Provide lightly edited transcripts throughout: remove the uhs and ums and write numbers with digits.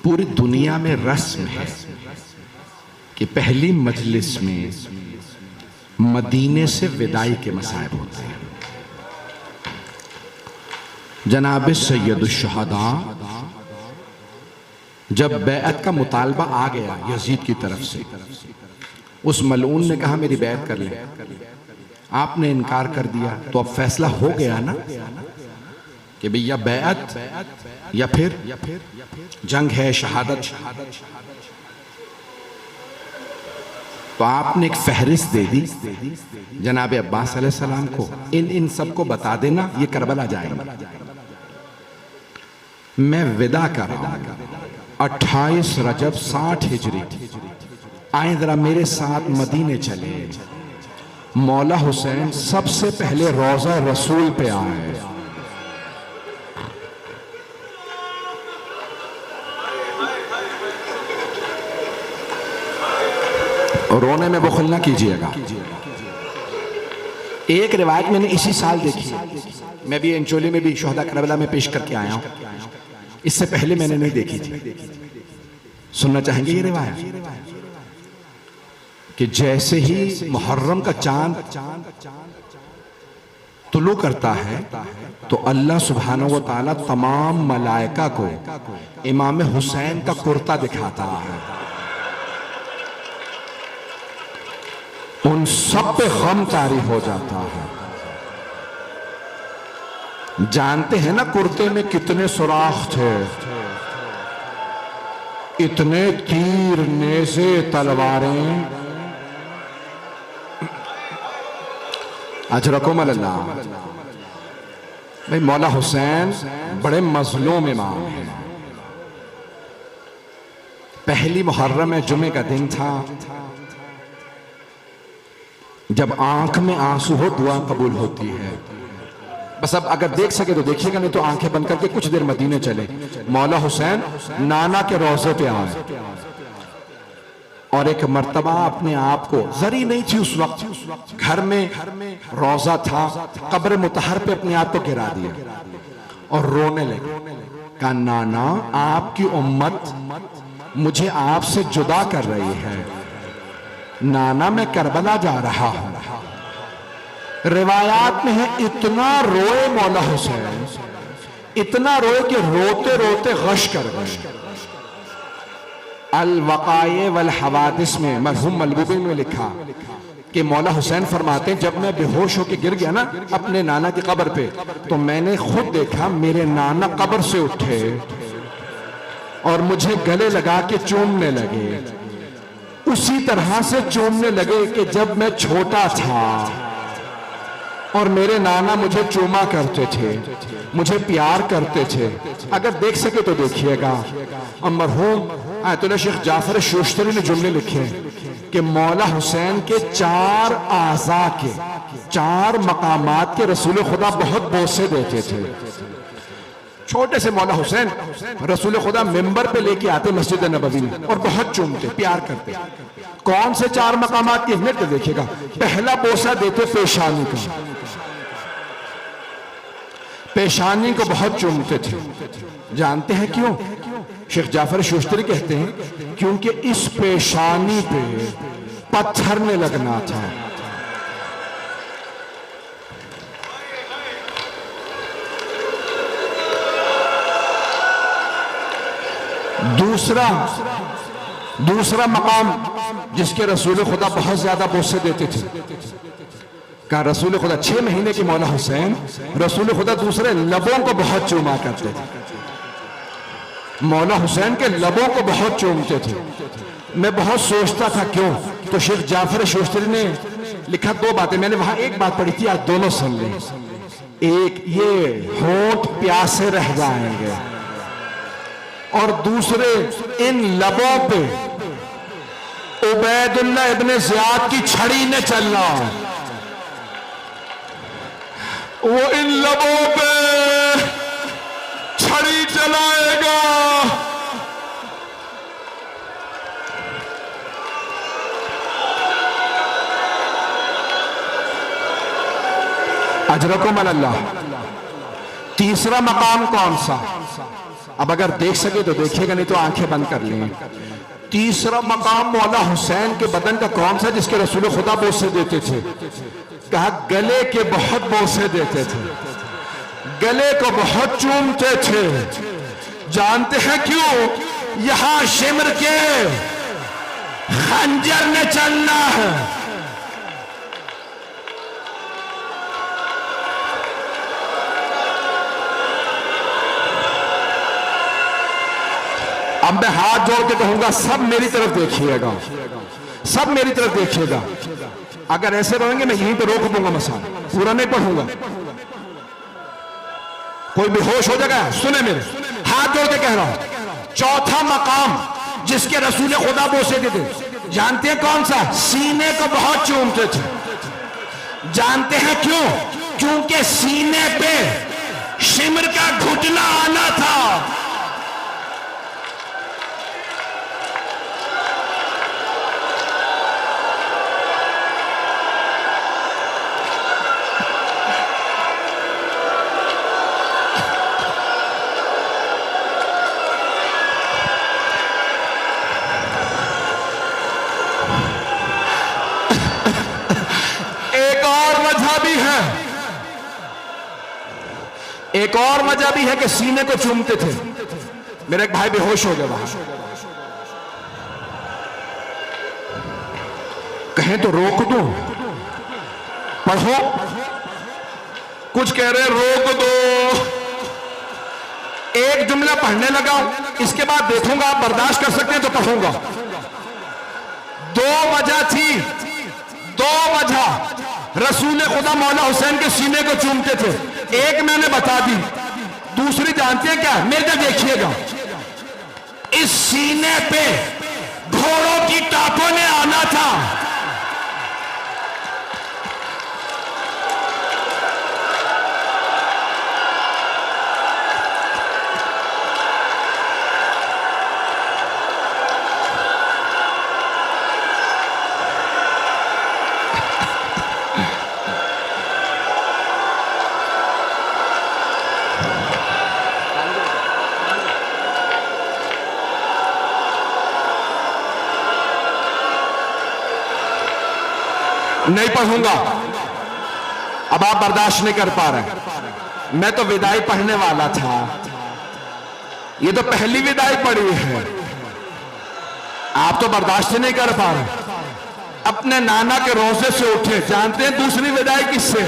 पूरी दुनिया में रस्म है कि पहली मजलिस में मदीने से विदाई के मसाइब होते हैं। जनाब सैयदुश शुहदा जब बैअत का मुतालबा आ गया यजीद की तरफ से, उस मलऊन ने कहा मेरी बैत कर ले, आपने इनकार कर दिया, तो अब फैसला हो गया ना कि भैया बैअत या फिर जंग है, शहादत। तो आपने एक फहरिस्त दे दी जनाब अब्बास अलैहिस्सलाम को, इन सबको बता देना ये करबला जाएंगे। मैं विदा कर रहा हूं 28 रजब 60 हिजरी, आए जरा मेरे साथ मदीने चले। मौला हुसैन सबसे पहले रोजा रसूल पे आए। रोने में बुखल ना कीजिएगा। एक रिवायत मैंने इसी साल देखी, मैं भी अंचोली में भी शोहदा करबला में पेश करके आया हूं, इससे पहले मैंने नहीं देखी थी। सुनना चाहेंगे ये रिवायत कि जैसे ही मुहर्रम का चांद तुलू करता है तो अल्लाह सुब्हानहू व तआला तमाम मलाइका को इमाम हुसैन का कुर्ता दिखाता है। उन सब पे गम तारी हो जाता है। जानते हैं ना कुर्ते में कितने सुराख थे, इतने तीर, नेज़े, तलवारें। अजरकुम अल्लाह। भाई मौला हुसैन बड़े मजलूम इमाम हैं। पहली मुहर्रम में जुमे का दिन था, जब आंख में आंसू हो दुआ कबूल होती है। बस अब अगर देख सके तो देखिएगा, नहीं तो आंखें बंद करके कुछ देर मदीने चले। मौला हुसैन नाना के रोजे पे आए और एक मर्तबा अपने आप को, जरी नहीं थी उस वक्त, घर में रोजा था, कब्र मुतहर पे अपने आप को गिरा दिया और रोने लगे। कहा नाना आपकी उम्मत मुझे आपसे जुदा कर रही है, नाना मैं करबला जा रहा हूं। रिवायात में है इतना रोए मौला हुसैन, इतना रोए कि रोते रोते गश कर गए। अल वक़ाए वल हवादिस में मरहूम मलबूबी में लिखा कि मौला हुसैन फरमाते हैं जब मैं बेहोश होकर गिर गया ना अपने नाना की कब्र पे, तो मैंने खुद देखा मेरे नाना कब्र से उठे और मुझे गले लगा के चूमने लगे। उसी तरह से चूमने लगे कि जब मैं छोटा था और मेरे नाना मुझे चूमा करते थे, मुझे प्यार करते थे। अगर देख सके तो देखिएगा। और मरहूम आयतुल्लाह शेख जाफर शोश्तरी ने जुमले लिखे कि मौला हुसैन के 4 आज़ा के 4 मकामात के रसूल खुदा बहुत बोसे देते थे। छोटे से मौला हुसैन रसूल खुदा मिंबर पे लेके आते मस्जिद नबवी में और बहुत चूमते, प्यार करते। कौन से 4 मकामात की अहमियत देखिएगा। पहला बोसा देते पेशानी का, पेशानी को बहुत चूमते थे। जानते हैं क्यों? शेख जाफर शोश्तरी कहते हैं क्योंकि इस पेशानी पे पत्थर ने लगना था। दूसरा मकाम जिसके रसूल खुदा बहुत ज्यादा बोसे देते थे, कहा रसूल खुदा 6 महीने की मौला हुसैन रसूल खुदा दूसरे लबों को बहुत चूमा करते थे। मौला हुसैन के लबों को बहुत चूमते थे। मैं बहुत सोचता था क्यों, तो शेख जाफर शोश्तरी ने लिखा 2 बातें। मैंने वहां एक बात पढ़ी थी, आज दोनों सुन लें। एक, ये होंठ प्यासे रह जाएंगे, और दूसरे इन लबों पे उबैदुल्लाह इब्ने ज़ियाद की छड़ी ने चलना। वो इन लबों पे छड़ी चलाएगा। अजरकुम अल्लाह। तीसरा मकाम कौन सा? अब अगर देख सके तो देखिएगा, नहीं तो आंखें बंद कर लें। तीसरा मकाम मौला हुसैन के बदन का कौन सा जिसके रसूल खुदा बोसे देते थे? कहा गले के बहुत बोसे देते थे, गले को बहुत चूमते थे। जानते हैं क्यों? यहां शिमर के खंजर ने चलना है। अब मैं हाथ जोड़ के कहूंगा, सब मेरी तरफ देखिएगा, सब मेरी तरफ देखिएगा। अगर ऐसे रहेंगे मैं यहीं पे रोक दूंगा, मसाला पूरा नहीं पढ़ूंगा। कोई बेहोश हो जाएगा। सुने मेरे, हाथ जोड़ के कह रहा हूं, चौथा मकाम जिसके रसूल खुदा बोसे थे, जानते हैं कौन सा? सीने को बहुत चूमते थे। जानते हैं क्यों? क्योंकि सीने पे शिमर का घुटना आना था। एक और वजह भी है कि सीने को चूमते थे। मेरा एक भाई बेहोश हो गया वहां, कहें तो रोक दो, पढ़ो। कुछ कह रहे रोक दो। एक जुमला पढ़ने लगा, इसके बाद देखूंगा आप बर्दाश्त कर सकते हैं तो पढ़ूंगा। दो वजह थी, दो वजह रसूल खुदा मौला हुसैन के सीने को चूमते थे। एक मैंने बता दी, दूसरी जानते हैं क्या? मेरे देखिएगा, इस सीने पे घोड़ों की टापों ने आना था। नहीं पढ़ूंगा, अब आप बर्दाश्त नहीं कर पा रहे। मैं तो विदाई पढ़ने वाला था, ये तो पहली विदाई पढ़ी है। आप तो बर्दाश्त नहीं कर पा रहे। अपने नाना के रोजे से उठे। जानते हैं दूसरी विदाई किससे?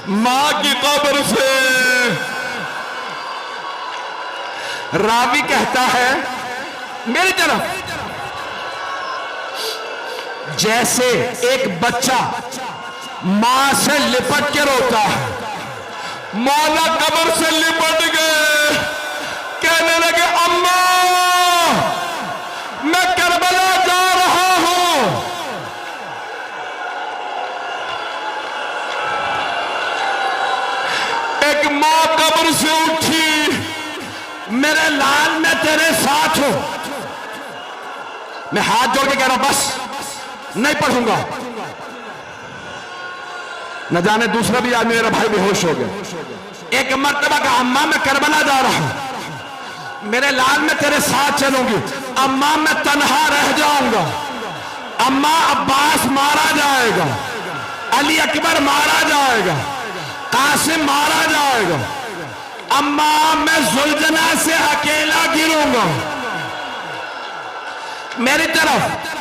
मां की कब्र से। रावी कहता है मेरी तरफ, जैसे एक बच्चा मां से लिपट के रोता है, मौला कब्र से लिपट गए, कहने लगे अम्मा मैं करबला जा रहा हूं। एक मां कब्र से उठी, मेरे लाल मैं तेरे साथ हूं। मैं हाथ जोड़ के कह रहा हूं बस नहीं पढ़ूंगा। न जाने दूसरा भी आदमी मेरा भाई बेहोश हो गया। एक मर्तबा का अम्मा मैं करबला जा रहा हूं, मेरे लाल मैं तेरे साथ चलूंगी। अम्मा मैं तन्हा रह जाऊंगा। अम्मा अब्बास मारा जाएगा, अली अकबर मारा जाएगा, कासिम मारा जाएगा। अम्मा मैं जुल्जना से अकेला गिरूंगा। मेरी तरफ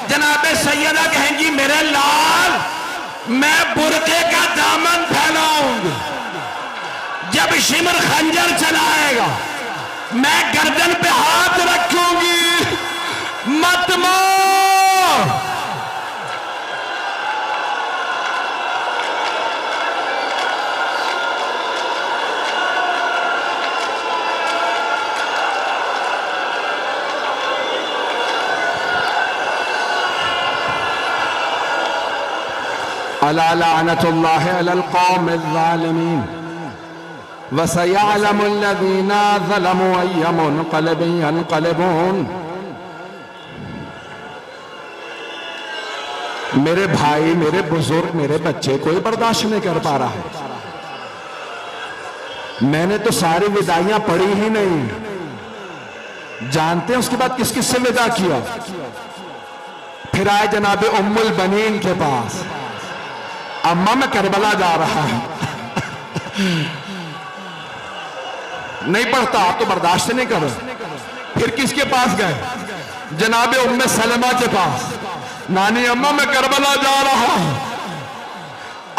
जनाबे सैयदा कहेंगी मेरे लाल मैं बुरके का दामन फैलाऊंगी। जब शिमर खंजर चलाएगा मैं गर्दन पे हाथ रखूंगी, मत मार। अला लानतुल्लाहि अलल कौमिज़ ज़ालिमीन व सयअलमुल लज़ीना ज़लमू अय्य मुनक़लिबिन यनक़लिबून। मेरे भाई, मेरे बुजुर्ग, मेरे बच्चे कोई बर्दाश्त नहीं कर पा रहा है। मैंने तो सारी विदाइयां पढ़ी ही नहीं। जानते हैं उसके बाद किस किस से विदा किया? फिर आए जनाबे उम्मुल बनीन के पास, अम्मा मैं करबला जा रहा हूं। नहीं पढ़ता आप तो बर्दाश्त नहीं कर रहे। फिर किसके पास गए? जनाबे उम्मे सलमा के पास, नानी अम्मा मैं करबला जा रहा हूं।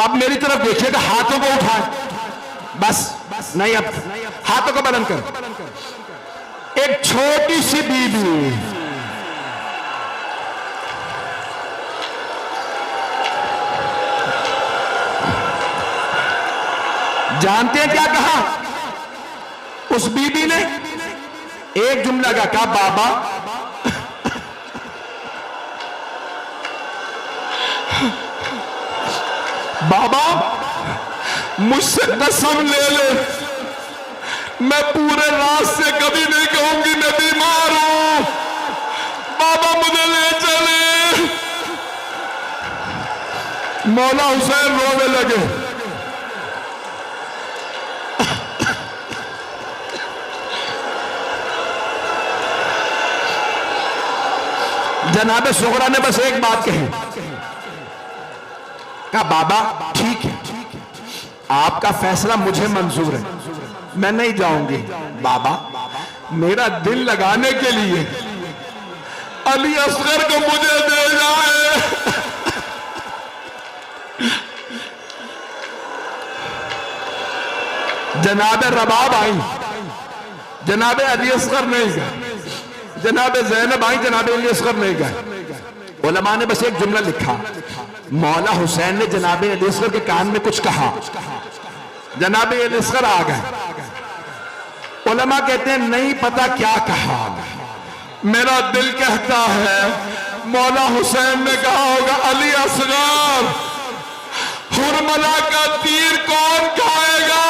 अब मेरी तरफ देखिएगा, हाथों को उठाए, बस नहीं, अब हाथों को बुलंद कर। एक छोटी सी बीबी, जानते हैं क्या कहा उस बीबी ने? एक जुमला का कहा, बाबा बाबा मुझसे कसम ले ले, मैं पूरे रात से कभी नहीं कहूंगी मैं बीमार हूं, बाबा मुझे ले चले। मौला हुसैन रोने लगे। जनाबे सुगरा ने बस एक बात कही, कहा बाबा ठीक है, आपका फैसला मुझे मंजूर है, मैं नहीं जाऊंगी। बाबा मेरा दिल लगाने के लिए अली असगर को मुझे दे जाए। जनाबे रबाब आई, जनाबे अली असगर नहीं गए, जनाबे ज़ैनब आई, जनाबे अली असगर नहीं गए। उलमा ने बस एक जुमला लिखा, मौला हुसैन ने जनाबे अली असगर के कान में कुछ कहा, जनाबे अली असगर आ गए। उलमा कहते हैं नहीं पता क्या कहा, मेरा दिल कहता है मौला हुसैन ने कहा होगा, अली असगर हुरमला का तीर कौन खाएगा?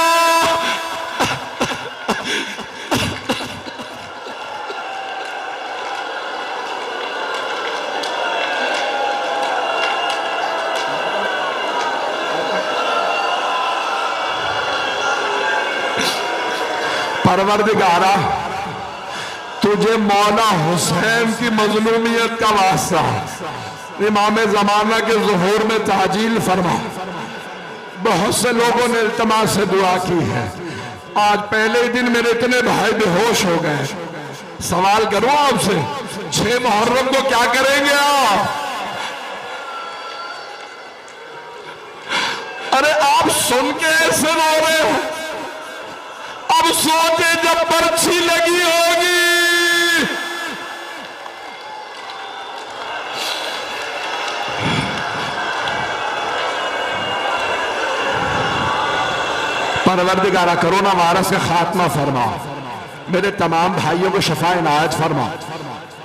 परवरदिगारा तुझे मौला हुसैन की मजलूमियत का वास्ता इमाम ज़माना के ज़ुहूर में ताजील फरमा। बहुत से लोगों ने इल्तिमास से दुआ की है। आज पहले ही दिन मेरे इतने भाई बेहोश हो गए। सवाल करूं आपसे, 6 मुहर्रम को क्या करेंगे आप? अरे आप सुन के ऐसे रो रहे हो, अब सोचे जब पर्ची लगी होगी। परवरदिगारा कोरोना वायरस का खात्मा फरमा, मेरे तमाम भाइयों को शफा इनायत फरमा,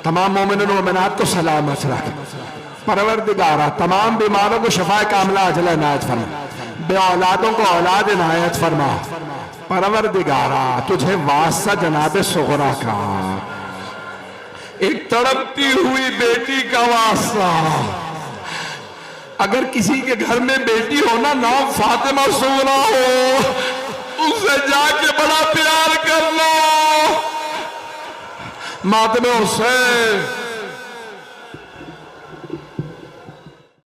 तमाम मोमिन और मोमिनात को सलामत रख। परवरदिगारा तमाम बीमारों को शफा कामला अजल इनायत फरमा, बे औलादों को औलाद इनायत फरमा। परवरदिगारा तुझे वास्ता जनाबे सुगरा का, एक तड़पती हुई बेटी का वास्ता। अगर किसी के घर में बेटी हो ना, नाम फातिमा सुगरा हो, उससे जाके बड़ा प्यार कर लो। मातमे हुसैन